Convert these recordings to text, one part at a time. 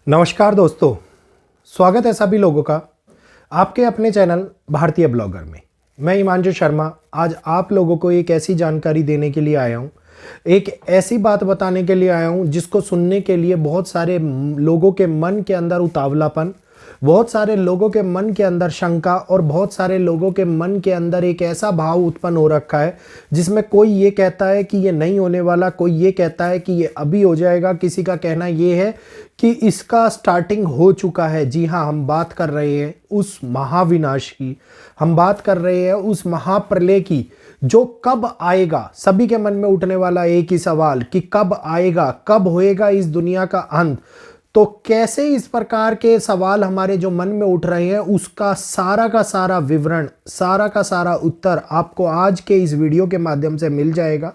नमस्कार दोस्तों, स्वागत है सभी लोगों का आपके अपने चैनल भारतीय ब्लॉगर में। मैं हिमांशु शर्मा आज आप लोगों को एक ऐसी जानकारी देने के लिए आया हूँ, एक ऐसी बात बताने के लिए आया हूँ जिसको सुनने के लिए बहुत सारे लोगों के मन के अंदर उतावलापन, बहुत सारे लोगों के मन के अंदर शंका और बहुत सारे लोगों के मन के अंदर एक ऐसा भाव उत्पन्न हो रखा है जिसमें कोई ये कहता है कि ये नहीं होने वाला, कोई ये कहता है कि ये अभी हो जाएगा, किसी का कहना ये है कि इसका स्टार्टिंग हो चुका है। जी हाँ, हम बात कर रहे हैं उस महाविनाश की, हम बात कर रहे हैं उस महाप्रलय की जो कब आएगा। सभी के मन में उठने वाला एक ही सवाल कि कब आएगा, कब होएगा इस दुनिया का अंत। तो कैसे इस प्रकार के सवाल हमारे जो मन में उठ रहे हैं उसका सारा का सारा विवरण, सारा का सारा उत्तर आपको आज के इस वीडियो के माध्यम से मिल जाएगा।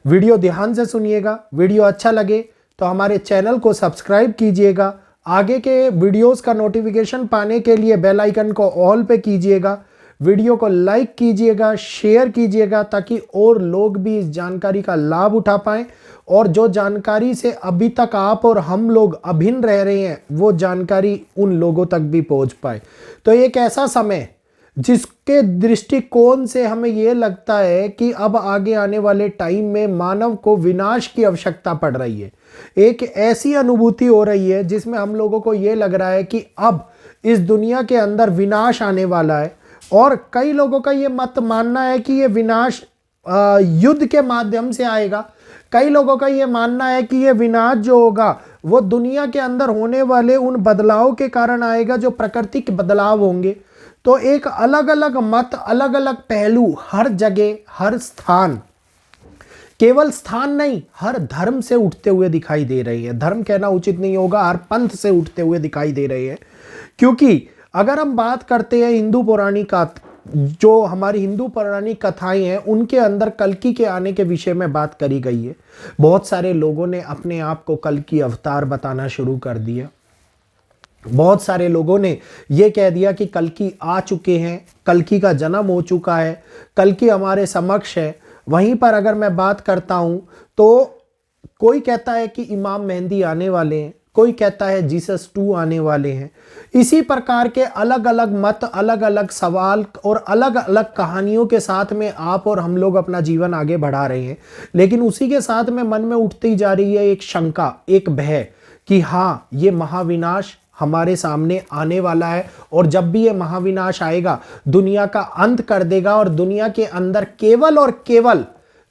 वीडियो ध्यान से सुनिएगा। वीडियो अच्छा लगे तो हमारे चैनल को सब्सक्राइब कीजिएगा। आगे के वीडियोस का नोटिफिकेशन पाने के लिए बेल आइकन को ऑल पे कीजिएगा। वीडियो को लाइक कीजिएगा, शेयर कीजिएगा ताकि और लोग भी इस जानकारी का लाभ उठा पाएं और जो जानकारी से अभी तक आप और हम लोग अभिन्न रह रहे हैं वो जानकारी उन लोगों तक भी पहुंच पाए। तो एक ऐसा समय जिसके दृष्टिकोण से हमें ये लगता है कि अब आगे आने वाले टाइम में मानव को विनाश की आवश्यकता पड़ रही है। एक ऐसी अनुभूति हो रही है जिसमें हम लोगों को ये लग रहा है कि अब इस दुनिया के अंदर विनाश आने वाला है। और कई लोगों का ये मत मानना है कि ये विनाश युद्ध के माध्यम से आएगा। कई लोगों का ये मानना है कि ये विनाश जो होगा वो दुनिया के अंदर होने वाले उन बदलाव के कारण आएगा जो प्राकृतिक बदलाव होंगे। तो एक अलग अलग मत, अलग अलग पहलू हर जगह, हर स्थान, केवल स्थान नहीं हर धर्म से उठते हुए दिखाई दे रहे हैं। धर्म कहना उचित नहीं होगा, हर पंथ से उठते हुए दिखाई दे रहे हैं। क्योंकि अगर हम बात करते हैं हिंदू पौराणिक, जो हमारी हिंदू पौराणिक कथाएं हैं उनके अंदर कल्कि के आने के विषय में बात करी गई है। बहुत सारे लोगों ने अपने आप को कल्कि अवतार बताना शुरू कर दिया। बहुत सारे लोगों ने यह कह दिया कि कल्कि आ चुके हैं, कल्कि का जन्म हो चुका है, कल्कि हमारे समक्ष है। वहीं पर अगर मैं बात करता हूं तो कोई कहता है कि इमाम मेहंदी आने वाले हैं, कोई कहता है जीसस 2 आने वाले हैं। इसी प्रकार के अलग अलग मत, अलग अलग सवाल और अलग अलग कहानियों के साथ में आप और हम लोग अपना जीवन आगे बढ़ा रहे हैं। लेकिन उसी के साथ में मन में उठती जा रही है एक शंका, एक भय कि हाँ, ये महाविनाश हमारे सामने आने वाला है और जब भी ये महाविनाश आएगा दुनिया का अंत कर देगा और दुनिया के अंदर केवल और केवल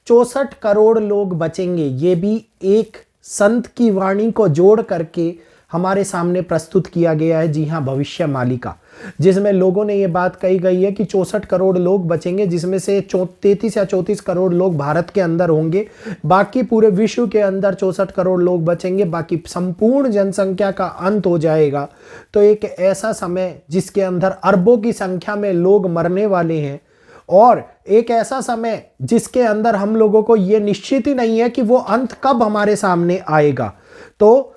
64 करोड़ लोग बचेंगे। ये भी एक संत की वाणी को जोड़ करके हमारे सामने प्रस्तुत किया गया है। जी हाँ, भविष्यवाणी का, जिसमें लोगों ने ये बात कही गई है कि 64 करोड़ लोग बचेंगे, जिसमें से 33 या 34 करोड़ लोग भारत के अंदर होंगे। बाकी पूरे विश्व के अंदर 64 करोड़ लोग बचेंगे, बाकी संपूर्ण जनसंख्या का अंत हो जाएगा। तो एक ऐसा समय जिसके अंदर अरबों की संख्या में लोग मरने वाले हैं और एक ऐसा समय जिसके अंदर हम लोगों को यह निश्चित ही नहीं है कि वो अंत कब हमारे सामने आएगा। तो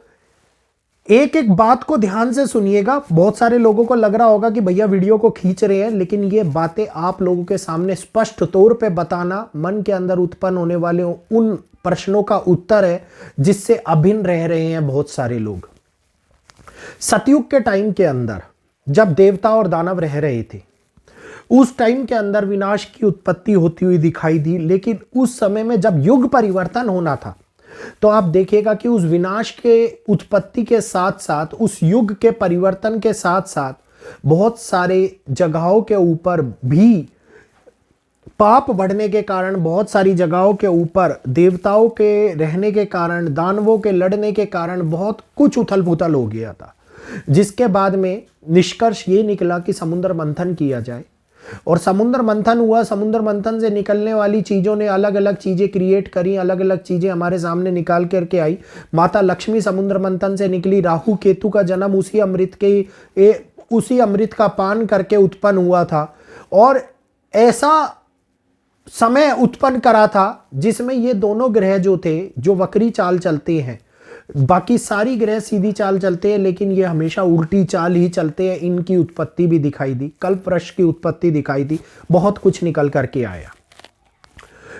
एक एक बात को ध्यान से सुनिएगा। बहुत सारे लोगों को लग रहा होगा कि भैया वीडियो को खींच रहे हैं, लेकिन ये बातें आप लोगों के सामने स्पष्ट तौर पे बताना मन के अंदर उत्पन्न होने वाले उन प्रश्नों का उत्तर है जिससे अभिन्न रह रहे हैं बहुत सारे लोग। सतयुग के टाइम के अंदर जब देवता और दानव रह रहे थे उस टाइम के अंदर विनाश की उत्पत्ति होती हुई दिखाई दी। लेकिन उस समय में जब युग परिवर्तन होना था तो आप देखिएगा कि उस विनाश के उत्पत्ति के साथ साथ, उस युग के परिवर्तन के साथ साथ बहुत सारे जगहों के ऊपर भी पाप बढ़ने के कारण, बहुत सारी जगहों के ऊपर देवताओं के रहने के कारण, दानवों के लड़ने के कारण बहुत कुछ उथल पुथल हो गया था। जिसके बाद में निष्कर्ष ये निकला कि समुद्र मंथन किया जाए और समुद्र मंथन हुआ। समुद्र मंथन से निकलने वाली चीज़ों ने अलग अलग चीज़ें क्रिएट करी, अलग अलग चीज़ें हमारे सामने निकाल करके आई। माता लक्ष्मी समुद्र मंथन से निकली। राहु केतु का जन्म उसी अमृत का पान करके उत्पन्न हुआ था और ऐसा समय उत्पन्न करा था जिसमें ये दोनों ग्रह जो थे, जो वक्री चाल चलते हैं, बाकी सारी ग्रह सीधी चाल चलते हैं लेकिन ये हमेशा उल्टी चाल ही चलते हैं। इनकी उत्पत्ति भी दिखाई दी, कल्पवृक्ष की उत्पत्ति दिखाई दी, बहुत कुछ निकल करके आया।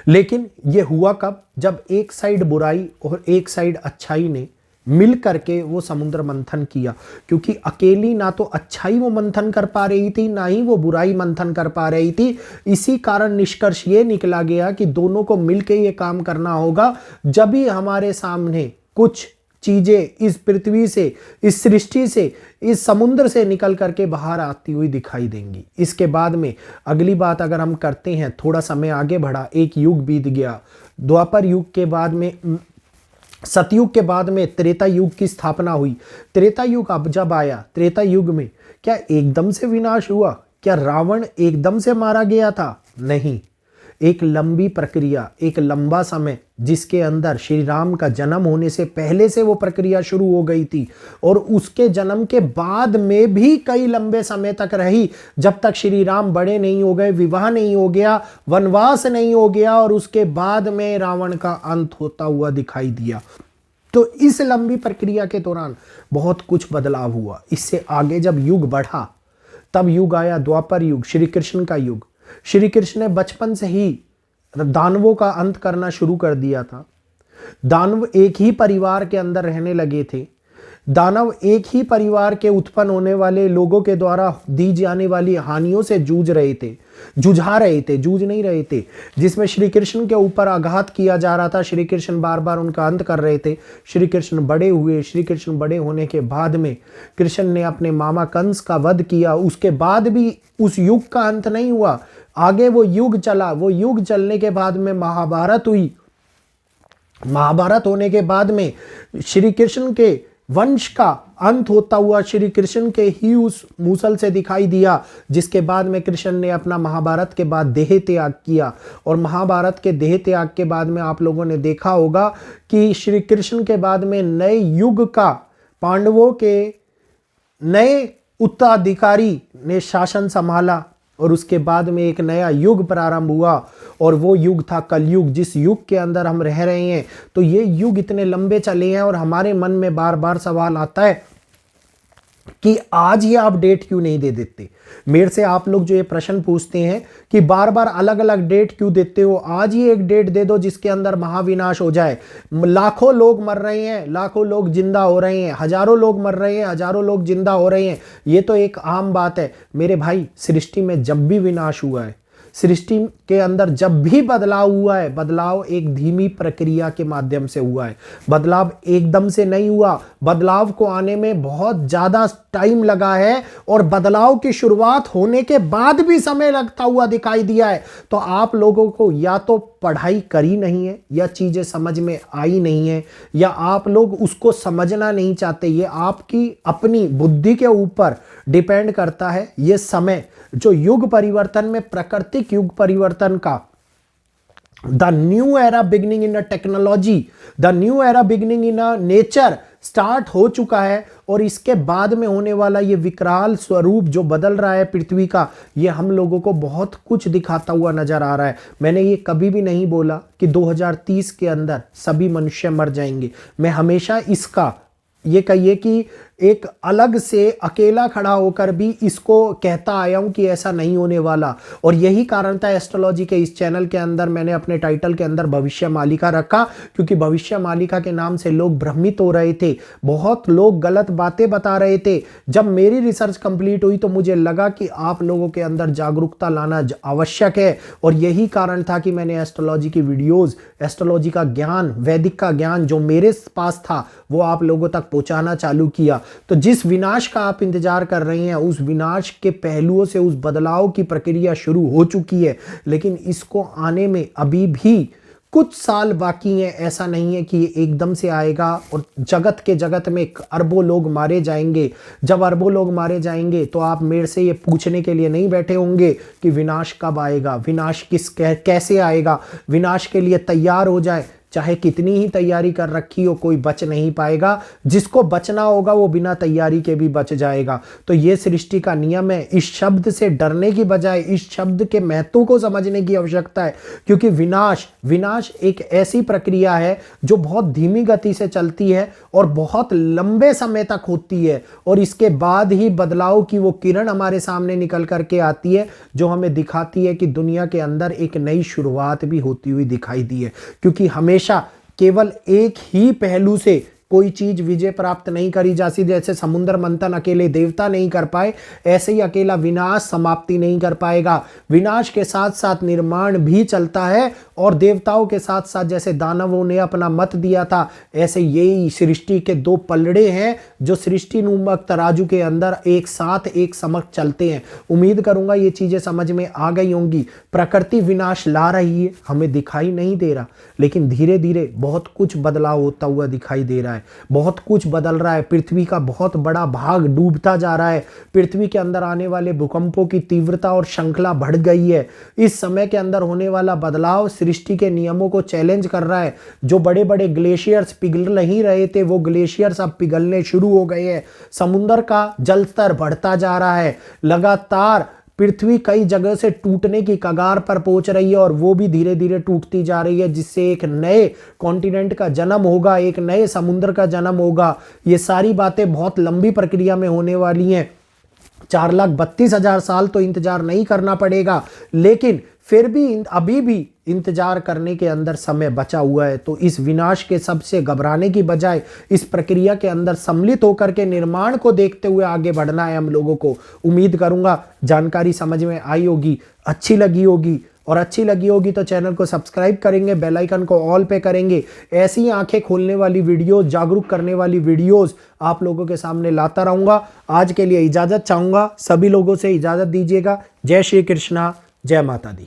लेकिन ये हुआ कब? जब एक साइड बुराई और एक साइड अच्छाई ने मिल करके वो समुद्र मंथन किया, क्योंकि अकेली ना तो अच्छाई वो मंथन कर पा रही थी, ना ही वो बुराई मंथन कर पा रही थी। इसी कारण निष्कर्ष ये निकला गया कि दोनों को मिलकर ये काम करना होगा। जब भी हमारे सामने कुछ चीजें इस पृथ्वी से, इस सृष्टि से, इस समुद्र से निकल करके बाहर आती हुई दिखाई देंगी। इसके बाद में अगली बात अगर हम करते हैं, थोड़ा समय आगे बढ़ा, एक युग बीत गया, द्वापर युग के बाद में, सतयुग के बाद में त्रेता युग की स्थापना हुई। त्रेता युग अब जब आया, त्रेता युग में क्या एकदम से विनाश हुआ? क्या रावण एकदम से मारा गया था? नहीं, एक लंबी प्रक्रिया, एक लंबा समय, जिसके अंदर श्री राम का जन्म होने से पहले से वो प्रक्रिया शुरू हो गई थी, और उसके जन्म के बाद में भी कई लंबे समय तक रही, जब तक श्री राम बड़े नहीं हो गए, विवाह नहीं हो गया, वनवास नहीं हो गया, और उसके बाद में रावण का अंत होता हुआ दिखाई दिया। तो इस लंबी प्रक्रिया के दौरान बहुत कुछ बदलाव हुआ। इससे आगे जब युग बढ़ा, तब युग आया द्वापर युग, श्री कृष्ण का युग। श्री कृष्ण ने बचपन से ही दानवों का अंत करना शुरू कर दिया था। दानव एक ही परिवार के अंदर रहने लगे थे। दानव एक ही परिवार के उत्पन्न होने वाले लोगों के द्वारा दी जाने वाली हानियों से जूझ रहे थे, जूझ नहीं रहे थे, जिसमें श्री कृष्ण के ऊपर आघात किया जा रहा था। श्री कृष्ण बार बार उनका अंत कर रहे थे। श्री कृष्ण बड़े हुए। श्री कृष्ण बड़े होने के बाद में कृष्ण ने अपने मामा कंस का वध किया। उसके बाद भी उस युग का अंत नहीं हुआ, आगे वो युग चला। वो युग चलने के बाद में महाभारत हुई। महाभारत होने के बाद में श्री कृष्ण के वंश का अंत होता हुआ श्री कृष्ण के ही उस मूसल से दिखाई दिया, जिसके बाद में कृष्ण ने अपना महाभारत के बाद देह त्याग किया। और महाभारत के देह त्याग के बाद में आप लोगों ने देखा होगा कि श्री कृष्ण के बाद में नए युग का, पांडवों के नए उत्तराधिकारी ने शासन संभाला, और उसके बाद में एक नया युग प्रारंभ हुआ, और वो युग था कलयुग, जिस युग के अंदर हम रह रहे हैं। तो ये युग इतने लंबे चले हैं, और हमारे मन में बार बार सवाल आता है कि आज ये आप डेट क्यों नहीं दे देते। मेरे से आप लोग जो ये प्रश्न पूछते हैं कि बार बार अलग अलग डेट क्यों देते हो, आज ही एक डेट दे दो जिसके अंदर महाविनाश हो जाए। लाखों लोग मर रहे हैं, लाखों लोग जिंदा हो रहे हैं, हजारों लोग मर रहे हैं, हजारों लोग जिंदा हो रहे हैं। ये तो एक आम बात है मेरे भाई। सृष्टि में जब भी विनाश हुआ है, सृष्टि के अंदर जब भी बदलाव हुआ है, बदलाव एक धीमी प्रक्रिया के माध्यम से हुआ है। बदलाव एकदम से नहीं हुआ, बदलाव को आने में बहुत ज्यादा टाइम लगा है, और बदलाव की शुरुआत होने के बाद भी समय लगता हुआ दिखाई दिया है। तो आप लोगों को या तो पढ़ाई करी नहीं है, या चीजें समझ में आई नहीं है, या आप लोग उसको समझना नहीं चाहते। ये आपकी अपनी बुद्धि के ऊपर डिपेंड करता है। ये समय जो युग परिवर्तन में, प्राकृतिक युग परिवर्तन का, the new era beginning in a technology, the new era beginning in a nature start हो चुका है। और इसके बाद में होने वाला ये विकराल स्वरूप जो बदल रहा है पृथ्वी का, ये हम लोगों को बहुत कुछ दिखाता हुआ नजर आ रहा है। मैंने ये कभी भी नहीं बोला कि 2030 के अंदर सभी मनुष्य मर जाएंगे। मैं हमेशा इसका ये कहिए कि एक अलग से अकेला खड़ा होकर भी इसको कहता आया हूं कि ऐसा नहीं होने वाला। और यही कारण था एस्ट्रोलॉजी के इस चैनल के अंदर मैंने अपने टाइटल के अंदर भविष्य मालिका रखा, क्योंकि भविष्य मालिका के नाम से लोग भ्रमित हो रहे थे, बहुत लोग गलत बातें बता रहे थे। जब मेरी रिसर्च कंप्लीट हुई तो मुझे लगा कि आप लोगों के अंदर जागरूकता लाना आवश्यक है, और यही कारण था कि मैंने एस्ट्रोलॉजी की वीडियोस, एस्ट्रोलॉजी का ज्ञान, वैदिक का ज्ञान जो मेरे पास था वो आप लोगों तक पहुंचाना चालू किया। तो जिस विनाश का आप इंतजार कर रहे हैं, उस विनाश के पहलुओं से उस बदलाव की प्रक्रिया शुरू हो चुकी है, लेकिन इसको आने में अभी भी कुछ साल बाकी हैं। ऐसा नहीं है कि ये एकदम से आएगा और जगत में अरबों लोग मारे जाएंगे। जब अरबों लोग मारे जाएंगे तो आप मेरे से ये पूछने के लिए नहीं बैठे होंगे कि विनाश कब आएगा, विनाश कैसे आएगा। विनाश के लिए तैयार हो जाए, चाहे कितनी ही तैयारी कर रखी हो, कोई बच नहीं पाएगा। जिसको बचना होगा वो बिना तैयारी के भी बच जाएगा। तो ये सृष्टि का नियम है। इस शब्द से डरने की बजाय इस शब्द के महत्व को समझने की आवश्यकता है, क्योंकि विनाश एक ऐसी प्रक्रिया है जो बहुत धीमी गति से चलती है और बहुत लंबे समय तक होती है, और इसके बाद ही बदलाव की वो किरण हमारे सामने निकल करके आती है, जो हमें दिखाती है कि दुनिया के अंदर एक नई शुरुआत भी होती हुई दिखाई दी है। क्योंकि हमेशा केवल एक ही पहलू से कोई चीज विजय प्राप्त नहीं करी जा सकती। जैसे समुद्र मंथन अकेले देवता नहीं कर पाए, ऐसे ही अकेला विनाश समाप्ति नहीं कर पाएगा। विनाश के साथ साथ निर्माण भी चलता है, और देवताओं के साथ साथ जैसे दानवों ने अपना मत दिया था, ऐसे यही सृष्टि के दो पलड़े हैं जो सृष्टि नुमक तराजू के अंदर एक साथ एक समक्ष चलते हैं। उम्मीद करूंगा ये चीजें समझ में आ गई होंगी। प्रकृति विनाश ला रही है, हमें दिखाई नहीं दे रहा, लेकिन धीरे धीरे बहुत कुछ बदलाव होता हुआ दिखाई दे रहा है। बहुत कुछ बदल रहा है। पृथ्वी का बहुत बड़ा भाग डूबता जा रहा है। पृथ्वी के अंदर आने वाले भूकंपों की तीव्रता और श्रृंखला बढ़ गई है। इस समय के अंदर होने वाला बदलाव सृष्टि के नियमों को चैलेंज कर रहा है। जो बड़े बड़े ग्लेशियर्स पिघल नहीं रहे थे, वो ग्लेशियर्स अब पिघलने शुरू हो गए हैं। समुद्र का जल स्तर बढ़ता जा रहा है। लगातार पृथ्वी कई जगह से टूटने की कगार पर पहुंच रही है, और वो भी धीरे धीरे टूटती जा रही है, जिससे एक नए कॉन्टिनेंट का जन्म होगा, एक नए समुद्र का जन्म होगा। ये सारी बातें बहुत लंबी प्रक्रिया में होने वाली हैं। 4,32,000 साल तो इंतजार नहीं करना पड़ेगा, लेकिन फिर भी अभी भी इंतजार करने के अंदर समय बचा हुआ है। तो इस विनाश के सबसे घबराने की बजाय इस प्रक्रिया के अंदर सम्मिलित होकर के निर्माण को देखते हुए आगे बढ़ना है हम लोगों को। उम्मीद करूंगा जानकारी समझ में आई होगी, अच्छी लगी होगी, और अच्छी लगी होगी तो चैनल को सब्सक्राइब करेंगे, बेल आइकन को ऑल पे करेंगे। ऐसी आंखें खोलने वाली वीडियोस, जागरूक करने वाली वीडियोस आप लोगों के सामने लाता रहूंगा। आज के लिए इजाजत चाहूंगा, सभी लोगों से इजाजत दीजिएगा। जय श्री कृष्णा, जय माता दी।